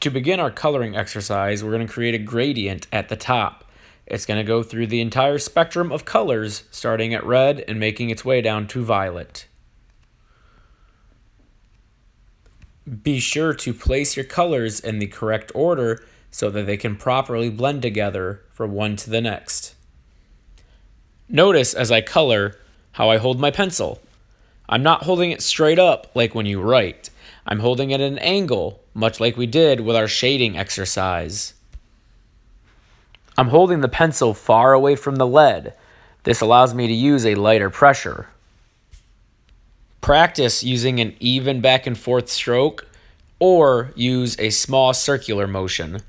To begin our coloring exercise, we're going to create a gradient at the top. It's going to go through the entire spectrum of colors, starting at red and making its way down to violet. Be sure to place your colors in the correct order so that they can properly blend together from one to the next. Notice as I color how I hold my pencil. I'm not holding it straight up like when you write. I'm holding it at an angle, much like we did with our shading exercise. I'm holding the pencil far away from the lead. This allows me to use a lighter pressure. Practice using an even back and forth stroke or use a small circular motion.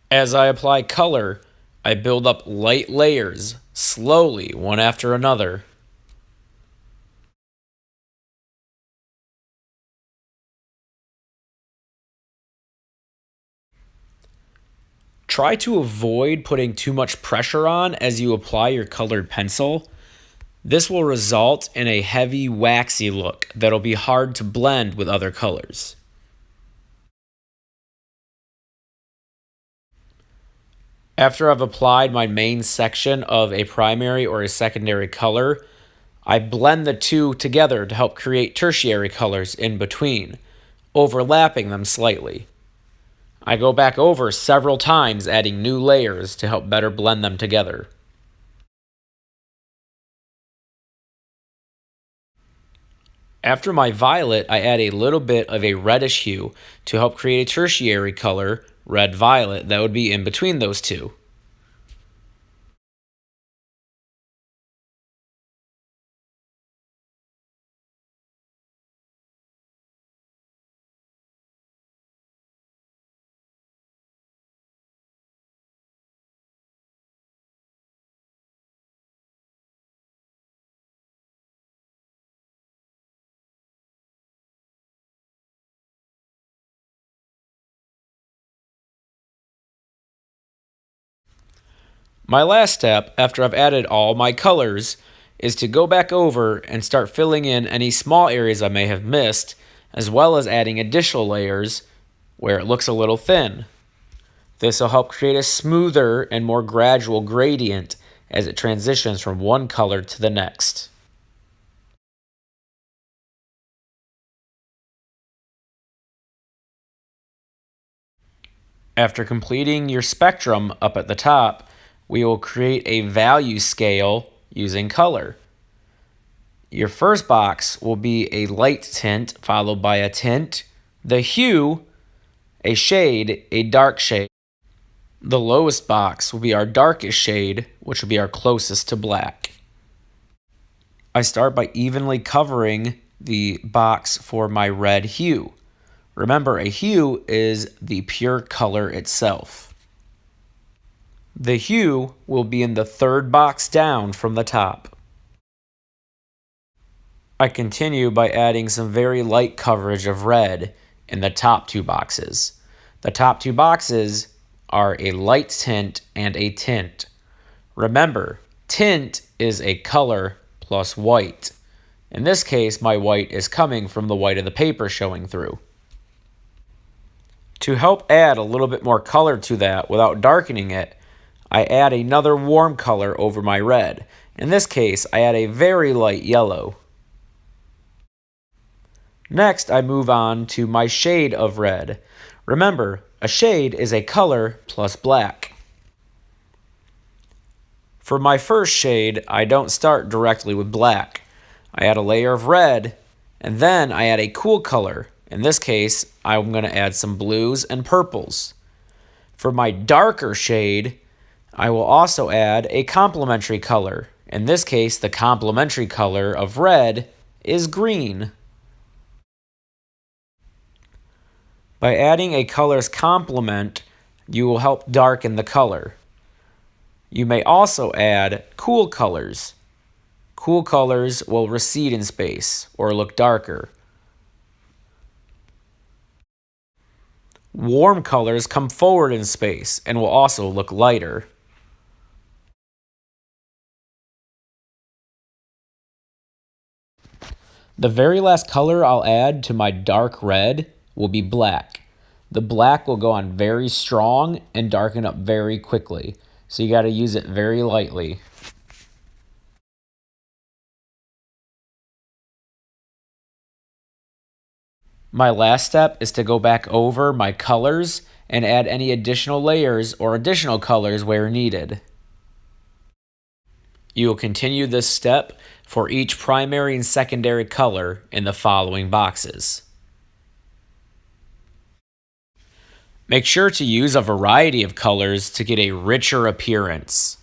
As I apply color, I build up light layers, slowly, one after another. Try to avoid putting too much pressure on as you apply your colored pencil. This will result in a heavy, waxy look that'll be hard to blend with other colors. After I've applied my main section of a primary or a secondary color, I blend the two together to help create tertiary colors in between, overlapping them slightly. I go back over several times, adding new layers to help better blend them together. After my violet, I add a little bit of a reddish hue to help create a tertiary color, red-violet, that would be in between those two. My last step, after I've added all my colors, is to go back over and start filling in any small areas I may have missed, as well as adding additional layers where it looks a little thin. This will help create a smoother and more gradual gradient as it transitions from one color to the next. After completing your spectrum up at the top, we will create a value scale using color. Your first box will be a light tint followed by a tint, the hue, a shade, a dark shade. The lowest box will be our darkest shade, which will be our closest to black. I start by evenly covering the box for my red hue. Remember, a hue is the pure color itself. The hue will be in the third box down from the top. I continue by adding some very light coverage of red in the top two boxes. The top two boxes are a light tint and a tint. Remember, tint is a color plus white. In this case, my white is coming from the white of the paper showing through. To help add a little bit more color to that without darkening it, I add another warm color over my red. In this case, I add a very light yellow. Next, I move on to my shade of red. Remember, a shade is a color plus black. For my first shade, I don't start directly with black. I add a layer of red, and then I add a cool color. In this case, I'm going to add some blues and purples. For my darker shade, I will also add a complementary color. In this case, the complementary color of red is green. By adding a color's complement, you will help darken the color. You may also add cool colors. Cool colors will recede in space or look darker. Warm colors come forward in space and will also look lighter. The very last color I'll add to my dark red will be black. The black will go on very strong and darken up very quickly, so you got to use it very lightly. My last step is to go back over my colors and add any additional layers or additional colors where needed. You will continue this step for each primary and secondary color in the following boxes. Make sure to use a variety of colors to get a richer appearance.